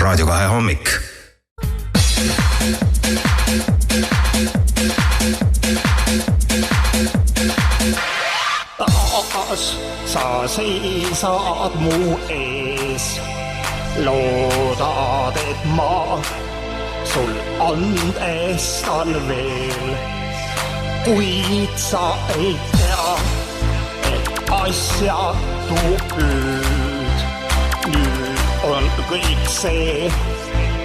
Raadio 2 hommik. Taas sa seisad mu ees. Loodad, et ma sul andestan veel. Kuid sa ei tea, et asjatu püüd. Nüüd on kõik see,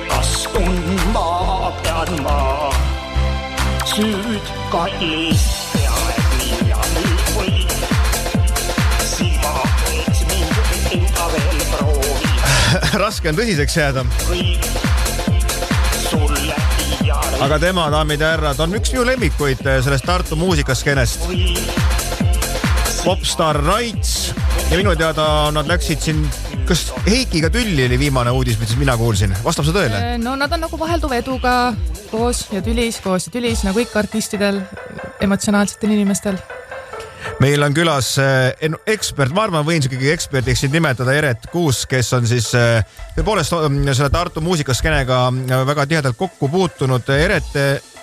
kas tundma pean ma süüd kallis pead ja nüüd või silma eks mind enda veel proovi. Raske on tõsiseks jääda. Aga tema, daamid ja härrad, on üks minu lemmikuid sellest Tartu muusikaskenest. Popstar Raits. Ja minu teada nad läksid siin, kas Heikiga Tülli oli viimane uudis, mis mina kuulsin. Vastab see tõele? No nad on nagu vahelduv eduga koos ja tülis, nagu ikka artistidel, emotsionaalsetel inimestel. Meil on külas ekspert, ma arvan, võin kõige ekspertiks nimetada Eret Kuus, kes on siis tõepoolest selle Tartu muusikaskenega väga tihedalt kokku puutunud. Eret,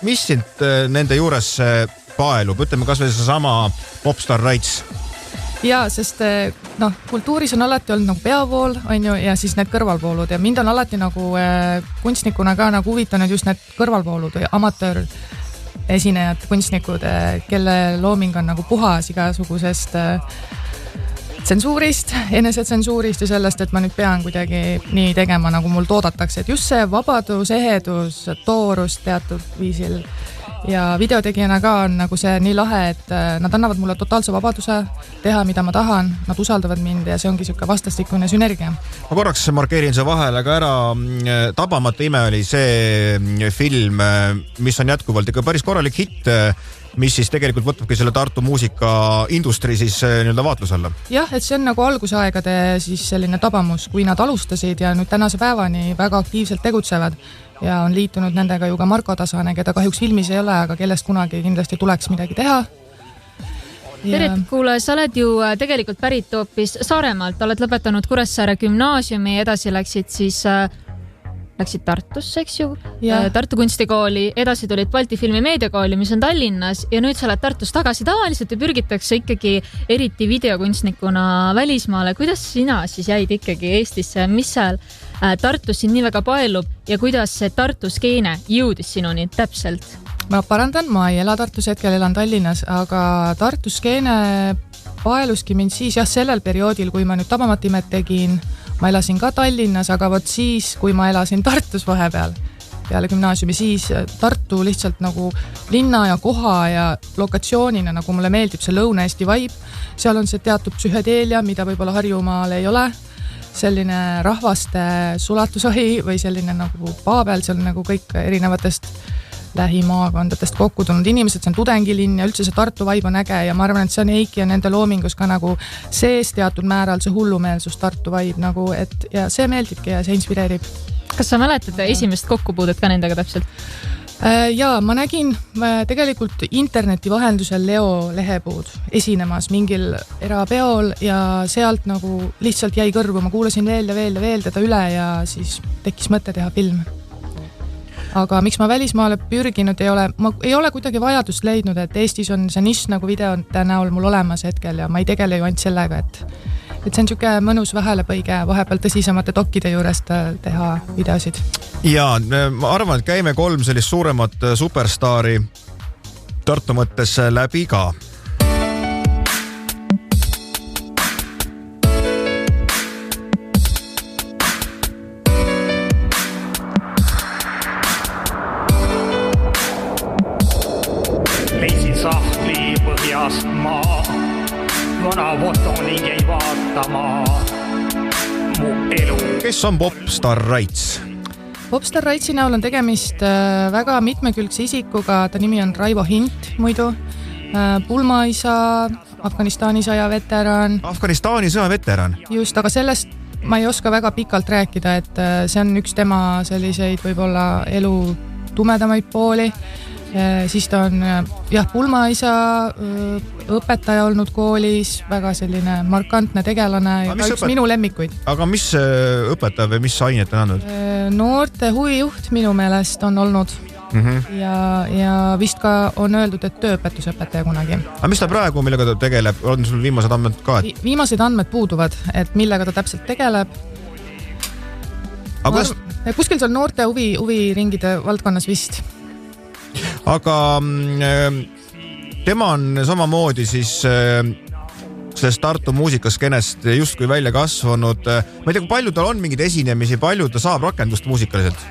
mis sind nende juures paelub? Ütleme kas või see sama Popstar Raits. Jaa, sest kultuuris on alati olnud nagu peavool, on ju, ja siis need kõrvalvoolud ja mind on alati nagu kunstnikuna ka nagu huvitanud just need kõrvalvoolud ja amatöör esinejad, kunstnikud, kelle looming on nagu puhas igasugusest tsensuurist, enesetsensuurist ja sellest, et ma nüüd pean kuidagi nii tegema, nagu mul toodatakse. Et just see vabadus, ehedus, toorus teatud viisil ja videotegijana ka on nagu see nii lahe, et nad annavad mulle totaalse vabaduse teha, mida ma tahan, nad usaldavad mind ja see ongi siuke vastastikune sünergia. Ma korraks markeerin see vahele ka ära. Tabamata ime oli see film, mis on jätkuvalt ikka päris korralik hitt, mis siis tegelikult võtabki selle Tartu muusikaindustri siis nii-öelda vaatlus alla. Jah, et see on nagu algusaegade siis selline tabamus, kui nad alustasid ja nüüd tänase päevani väga aktiivselt tegutsevad ja on liitunud nendega ju ka Marko Tasane, keda kahjuks filmis ei ole, aga kellest kunagi kindlasti tuleks midagi teha. Eret, kuule, sa oled ju tegelikult pärit hoopis Saaremaalt, oled lõpetanud Kuressaare gümnaasiumi, edasi läksid Tartusse, eks ju, Tartu kunstikooli, edasi tulid Balti Filmi Meediakooli, mis on Tallinnas ja nüüd sa oled Tartus tagasi. Tavaliselt ja pürgitakse ikkagi eriti videokunstnikuna välismaale. Kuidas sina siis jäid ikkagi Eestisse? Mis seal Tartus siin nii väga paelub ja kuidas see Tartu skeene jõudis sinuni täpselt? Ma parandan, ma ei ela Tartus, hetkel elan Tallinnas, aga Tartu skeene paeluski mind siis sellel perioodil, kui ma nüüd Tabamata imet tegin. Ma elasin ka Tallinnas, aga vot siis, kui ma elasin Tartus vahepeal peale gümnaasiumi, siis Tartu lihtsalt nagu linna ja koha ja lokatsioonina, nagu mulle meeldib see Lõuna-Eesti vibe. Seal on see teatud psühhedeelia, mida võib-olla Harjumaal ei ole. Selline rahvaste sulatusohi või selline nagu Paabel, seal on nagu kõik erinevatest lähimaakondadest kokku tulnud inimesed, see on tudengilinn ja üldse see Tartu vibe on äge ja ma arvan, et see on Heiki ja nende loomingus ka nagu sees teatud määral see hullumeelsus Tartu vibe nagu, et ja see meeldibki ja see inspireerib. Kas sa mäletad esimest kokkupuudet ka nendega täpselt? Jaa, ma nägin tegelikult interneti vahendusel Leo Lehepuud esinemas mingil erapeol ja sealt nagu lihtsalt jäi kõrvu, ma kuulasin veel teda üle ja siis tekkis mõte teha film. Aga miks ma välismaale pürginud ma ei ole kuidagi vajadust leidnud, et Eestis on see nišš nagu videote näol mul olemas hetkel ja ma ei tegele ju ainult sellega, et see on siuke mõnus vähelepõige vahepeal tõsisemate dokkide juurest teha videosid. Ja ma arvan, et käime 3 sellist suuremat superstaari Tartu mõttes läbi ka. Sahtli põhjast maa, vana fotoning ei vaata maa, mu elu. Kes on Popstar Raits? Popstar Raitsi näol on tegemist väga mitmekülgse isikuga, ta nimi on Raivo Hint muidu, pulmaisa, Afganistani sõja veteran. Afganistani sõja veteran? Just, aga sellest ma ei oska väga pikalt rääkida, et see on üks tema selliseid võib-olla elu tumedamaid pooli. Siis ta on pulmaisa õpetaja olnud koolis, väga selline markantne tegelane ja ka üks minu lemmikuid. Aga mis õpetaja või mis ainet on andnud? Noorte huvijuht minu meelest on olnud. Ja vist ka on öeldud, et tööõpetusõpetaja kunagi. Aga mis ta praegu, millega ta tegeleb? On sul viimased andmed ka? Viimased andmed puuduvad, et millega ta täpselt tegeleb. Kuskil seal noorte huviringide valdkonnas vist. Aga tema on samamoodi siis sellest Tartu muusikaskenest justkui välja kasvanud. Ma ei tea, kui palju tal on mingeid esinemisi, palju ta saab rakendust muusikaliselt?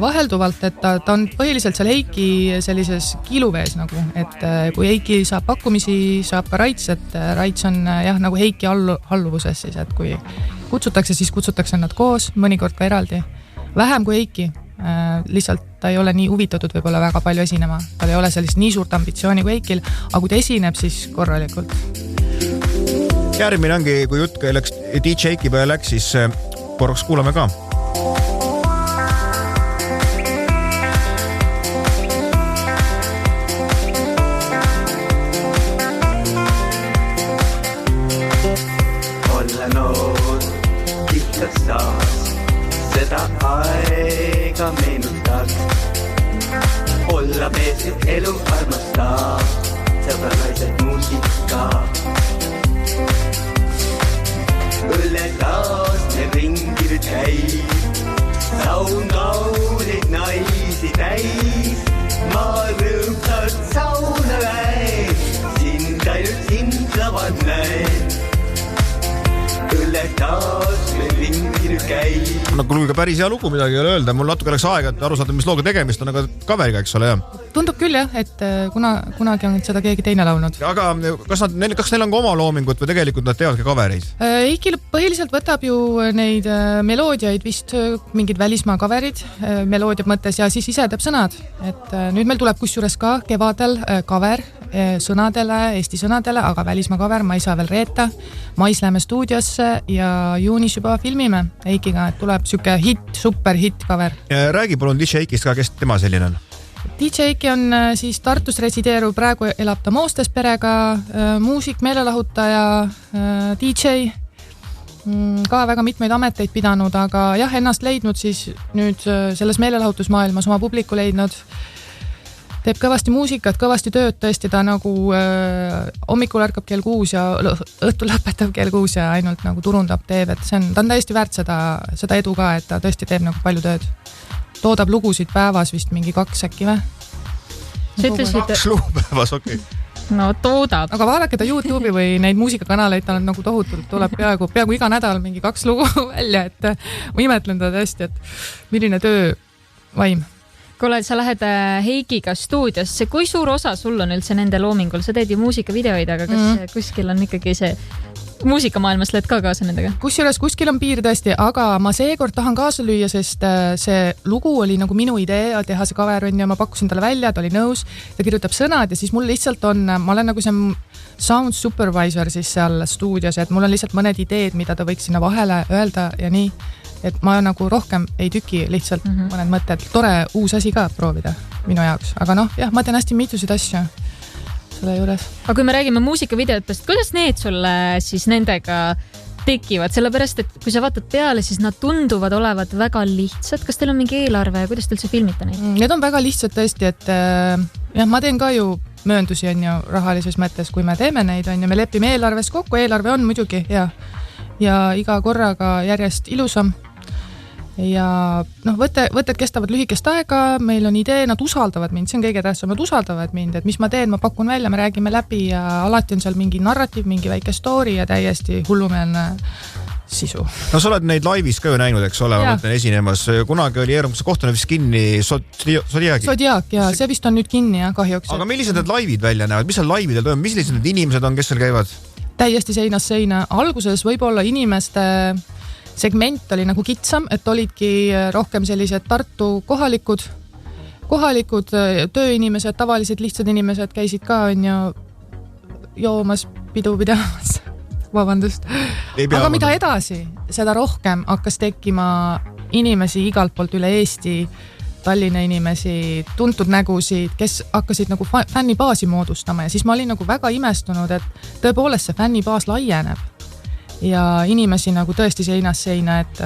Vahelduvalt, et ta on põhiliselt seal Heiki sellises kiiluvees nagu, et kui Heiki saab pakkumisi, saab ka Raits, et Raits on nagu Heiki alluvuses siis, et kui kutsutakse, siis kutsutakse nad koos, mõnikord ka eraldi. Vähem kui Heiki, lihtsalt ta ei ole nii huvitatud võib-olla väga palju esinema, tal ei ole sellist nii suurt ambitsiooni kui Heikil, aga kui ta esineb, siis korralikult. Järgmine ongi, kui jutt läks DJ Heiki peale läks, siis korraks kuulame ka. Seda aega meenutaks, olla mees, elu armastab, sõbralaised muusika. Õlletaas me ringi nüüd käib, saun kauneid naisi täis, ma rõõmsalt sauna läin, sind ainult sind laval näin. Õlletaas me ringi nüüd käib. No kui ka päris hea lugu midagi ei ole öelda, mul natuke läks aega, et aru saada, mis looga tegemist on, aga kaveriga, eks ole, jah? Tundub küll jah, et kunagi on seda keegi teine laulnud. Aga kas neil on ka oma loomingut või tegelikult nad teevadki kavereid? Heikil põhiliselt võtab ju neid meloodiaid vist mingid välismaa kaverid, meloodiab mõttes ja siis ise teeb sõnad. Et nüüd meil tuleb kusjuures ka kevadel kaver sõnadele, Eesti sõnadele, aga välismaa kaver, ma ei saa veel reeta. Mais läheme stuudiosse ja juunis juba filmime Heikiga, et tuleb siuke super hit kaver. Räägi palun DJ Heikist ka, kes tema selline on? DJ Heiki on siis Tartus resideeruv, praegu elab ta Moostes perega, muusik, meelelahutaja, DJ, ka väga mitmeid ameteid pidanud, aga jah, ennast leidnud siis nüüd selles meelelahutusmaailmas oma publiku leidnud. Teeb kõvasti muusikat, kõvasti tööd, tõesti ta nagu hommikul ärkab kell 6 ja õhtul lõpetab kell 6 ja ainult nagu turundab teeb, et ta on täiesti väärt seda edu ka, et ta tõesti teeb nagu palju tööd. Toodab lugusid päevas vist mingi 2 äkki või? 2 lugu päevas, okei. No toodab. Aga vaadake ta YouTube'i või neid muusikakanaleid, tal on nagu tohutult, tuleb peaaegu iga nädal mingi 2 lugu välja, et ma imetlen ta tõesti, et milline töö vaim. Kuule, sa lähed Heikiga stuudiosse, kui suur osa sul on üldse nende loomingul? Sa teed ju muusikavideoid, aga kas kuskil on ikkagi see muusikamaailmas lähed ka kaasa nendega? Kuskil on piir tõesti, aga ma seekord tahan kaasa lüüa, sest see lugu oli nagu minu idee teha see cover on ja ma pakkusin talle välja, ta oli nõus, ta kirjutab sõnad ja siis mul lihtsalt on, ma olen nagu see sound supervisor siis seal stuudios, et mul on lihtsalt mõned ideed, mida ta võiks sinna vahele öelda ja nii, et ma nagu rohkem ei tüki, lihtsalt mõned mõtted, tore uus asi ka proovida minu jaoks, aga jah, ma teen hästi mitusid asju selle juures. Aga kui me räägime muusikavideotest, kuidas need sulle siis nendega tekivad, sellepärast, et kui sa vaatad peale, siis nad tunduvad olevat väga lihtsad. Kas teil on mingi eelarve ja kuidas te üldse filmite neid? Need on väga lihtsad tõesti, et ma teen ka ju mööndusi on ju rahalises mõttes, kui me teeme neid on ju, me lepime eelarves kokku, eelarve on muidugi ja iga korraga järjest ilusam. Ja võtted kestavad lühikest aega, meil on idee, nad usaldavad mind, see on kõige tähtsam, nad usaldavad mind, et mis ma teen, ma pakun välja, me räägime läbi ja alati on seal mingi narratiiv, mingi väike story ja täiesti hullumeelne sisu. No sa oled neid laivis ka ju näinud, eks ole, ma mõtlen esinemas. Kunagi oli Eerumkas kohtunud vist kinni Zodiac. Zodiac ja see vist on nüüd kinni kahjuks. Aga millised need laivid välja näevad? Mis seal laividel toimub? Millised need inimesed on, kes seal käivad? Täiesti seinast seina. Alguses võib-olla inimeste segment oli nagu kitsam, et olidki rohkem sellised Tartu kohalikud tööinimesed, tavalised lihtsad inimesed käisid ka on ju joomas, pidu pidamas. Vabandust. Aga mida edasi, seda rohkem hakkas tekkima inimesi igalt poolt üle Eesti, Tallinna inimesi, tuntud nägusid, kes hakkasid nagu fännibaasi moodustama ja siis ma olin nagu väga imestunud, et tõepoolest see fännibaas laieneb ja inimesi nagu tõesti seinast seina, et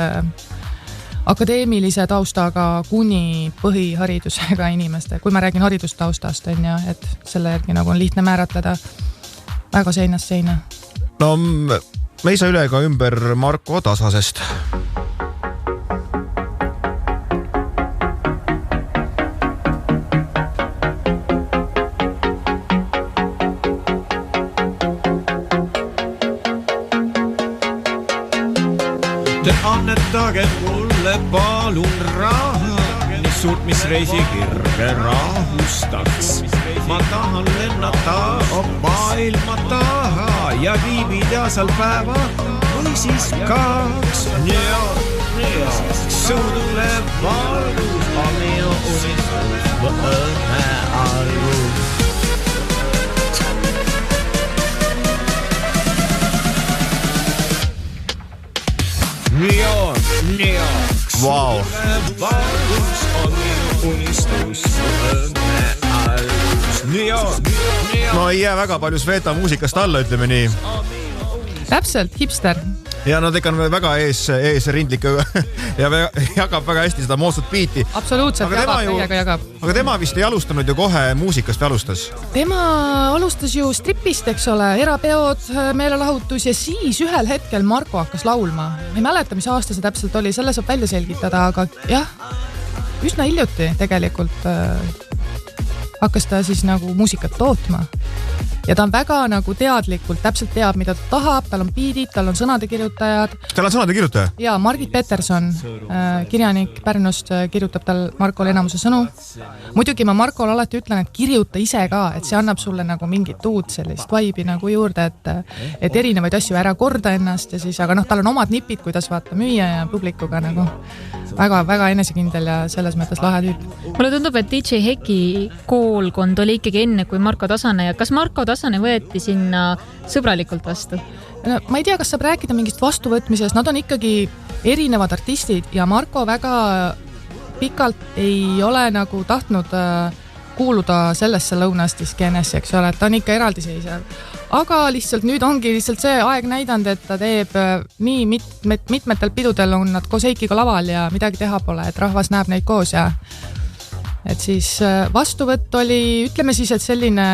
akadeemilise taustaga kuni põhiharidusega inimeste, kui ma räägin haridustaustast, on ju, et selle järgi nagu on lihtne määratleda väga seinast seina. No me ei saa üle ka ümber Marko Tasasest. Te annetage mulle palun raha, nii suurt, mis reisikirge rahustaks. Ma tahan lennata maailma taha ja viibida seal päeva või siis 2. New York, suudule valgus, on minu unistus, mu õnne algus. New York, Wow. valgus on minu unistus, õnne algus. New York. No ei jää väga palju Sveta muusikast alla, ütleme nii. Täpselt, hipster. Ja nad ikka on väga ees rindlik ja jagab väga hästi seda moodsat biiti. Absoluutselt, jagab. Aga tema vist ei alustanud ju kohe muusikast, või alustas? Tema alustas ju stripist, eks ole, erapeod, meelelahutus ja siis ühel hetkel Marko hakkas laulma. Ma ei mäleta, mis aasta see täpselt oli, selle saab välja selgitada, aga jah, üsna hiljuti tegelikult hakkas ta siis nagu muusikat tootma. Ja ta on väga nagu teadlikult, täpselt teab, mida ta tahab, tal on biidid, tal on sõnade kirjutajad. Tal on sõnade kirjutaja? Ja Margit Peterson, kirjanik Pärnust, kirjutab tal Markole enamuse sõnu. Muidugi ma Markole alati ütlen, et kirjuta ise ka, et see annab sulle nagu mingit uut sellist vibe'i nagu juurde, et erinevaid asju ära korda ennast ja siis, aga noh, tal on omad nipid, kuidas vaata müüa ja publikuga nagu väga enesekindel ja selles mõttes lahe tüüp. Mulle tundub, et DJ Heki koolkond oli ikkagi enne kui Marko Tasane ja kas Marko Tasane võeti sinna sõbralikult vastu? No, ma ei tea, kas saab rääkida mingist vastuvõtmisest, nad on ikkagi erinevad artistid ja Marko väga pikalt ei ole nagu tahtnud kuuluda sellesse Lõuna-Eesti skeenesse, eks ole, et ta on ikka eraldiseisev. Aga lihtsalt nüüd ongi lihtsalt see aeg näidanud, et ta teeb nii mitmetel pidudel on nad koos Heikiga laval ja midagi teha pole, et rahvas näeb neid koos ja et siis vastuvõtt oli, ütleme siis, et selline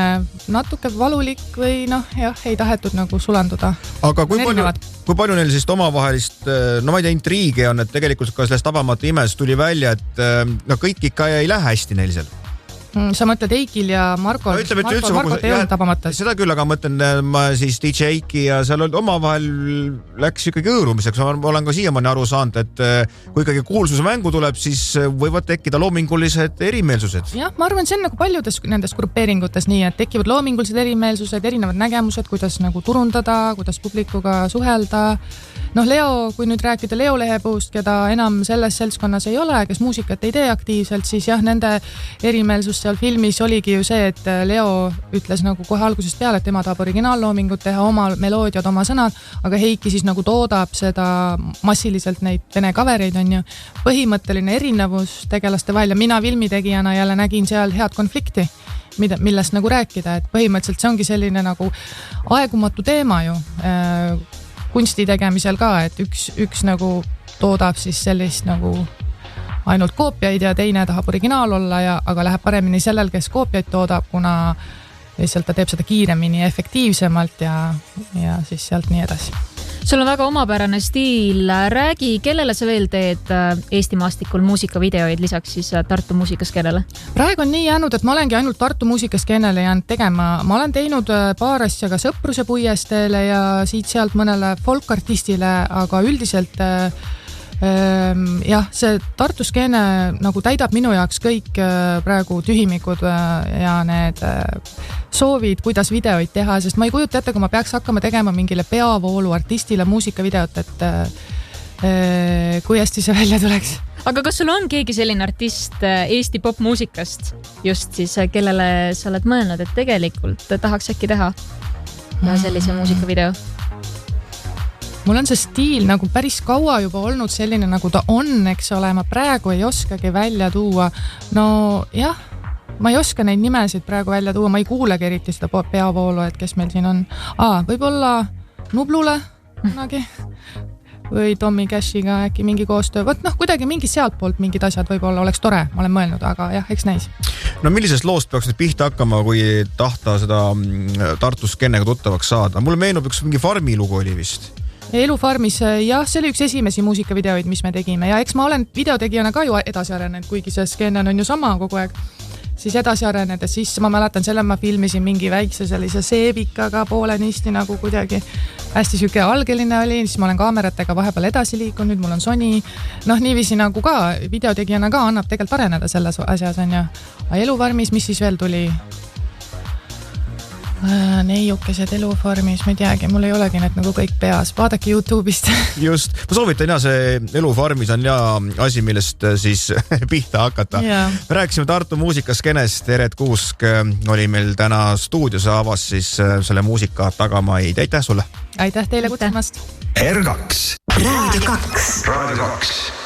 natuke valulik või noh, jah, ei tahetud nagu sulanduda. Aga kui palju neil siis omavahelist, no ma ei tea, intriige on, et tegelikult ka sellest Tabamata imest tuli välja, et no kõik ikka ei lähe hästi neil seal. Sa mõtled Eikil ja Markol? No, Markot ei olnud Tabamatas. Seda küll, aga mõtlen ma siis DJ Eiki ja seal omavahel läks ikkagi õõrumiseks. Ma olen ka siiamaani aru saanud, et kui ikkagi kuulsuse mängu tuleb, siis võivad tekkida loomingulised erimeelsused. Jah, ma arvan, see on nagu paljudes nendes grupeeringutes nii, et tekivad loomingulised erimeelsused, erinevad nägemused, kuidas nagu turundada, kuidas publikuga suhelda. Noh, Leo, kui nüüd rääkida Leo Lehepuust, keda enam selles seltskonnas ei ole, kes muusikat ei tee aktiivselt, siis jah, nende erimeelsus seal filmis oligi ju see, et Leo ütles nagu kohe algusest peale, et tema tahab originaalloomingut teha, oma meloodiad, oma sõnad, aga Heiki siis nagu toodab seda massiliselt neid vene kavereid, on ju. Põhimõtteline erinevus tegelaste vahel ja mina filmitegijana jälle nägin seal head konflikti, millest nagu rääkida, et põhimõtteliselt see ongi selline nagu aegumatu teema ju kunsti tegemisel ka, et üks nagu toodab siis sellist nagu ainult koopiaid ja teine tahab originaal olla aga läheb paremini sellel, kes koopiaid toodab, kuna lihtsalt ta teeb seda kiiremini ja efektiivsemalt ja siis sealt nii edasi. Sul on väga omapärane stiil. Räägi, kellele sa veel teed Eesti maastikul muusikavideoid lisaks siis Tartu muusikaskenele? Praegu on nii jäänud, et ma olengi ainult Tartu muusikaskenele jäänud tegema. Ma olen teinud paar asja ka Sõpruse puiesteele ja siit-sealt mõnele folkartistile, aga üldiselt jah, see Tartu skeene nagu täidab minu jaoks kõik praegu tühimikud ja need soovid, kuidas videoid teha, sest ma ei kujuta ette, kui ma peaks hakkama tegema mingile peavoolu artistile muusikavideot, et kui hästi see välja tuleks. Aga kas sul on keegi selline artist Eesti popmuusikast just siis, kellele sa oled mõelnud, et tegelikult tahaks äkki teha sellise muusikavideo? mul on see stiil nagu päris kaua juba olnud selline, nagu ta on, eks ole, ma praegu ei oskagi välja tuua. No jah, ma ei oska neid nimesid praegu välja tuua, ma ei kuulegi eriti seda peavoolu, et kes meil siin on. Võib-olla Nublule kunagi või Tommy Cashiga äkki mingi koostöö. Võt kuidagi mingi sealt poolt mingid asjad võib-olla oleks tore, ma olen mõelnud, aga jah, eks näis. No millisest loost peaks nüüd pihta hakkama, kui tahta seda Tartu skeenega tuttavaks saada? Mulle meenub üks mingi Farmi lugu oli vist. Elufarmis, jah, see oli üks esimesi muusikavideoid, mis me tegime ja eks ma olen videotegijana ka ju edasi arenenud, kuigi see skeene on ju sama kogu aeg. Siis edasi arenedes, siis ma mäletan selle, ma filmisin mingi väikse sellise seebikaga poolenisti nagu kuidagi hästi süke algeline oli, siis ma olen kaameratega vahepeal edasi liikunud, nüüd mul on Sony. Niiviisi nagu ka videotegijana ka annab tegelikult areneda selles asjas on ju. Elufarmis, mis siis veel tuli? Neiukesed Elufarmis, ma ei teagi, mul ei olegi need nagu kõik peas. Vaadake YouTube'ist. Just, ma soovitan see Elufarmis on asi, millest siis pihta hakata. Yeah. Me rääkisime Tartu muusikaskenest, Eret Kuusk oli meil täna stuudios ja avas siis selle muusika tagamaid. Aitäh sulle! Aitäh teile kutsumast! R2 Raadio 2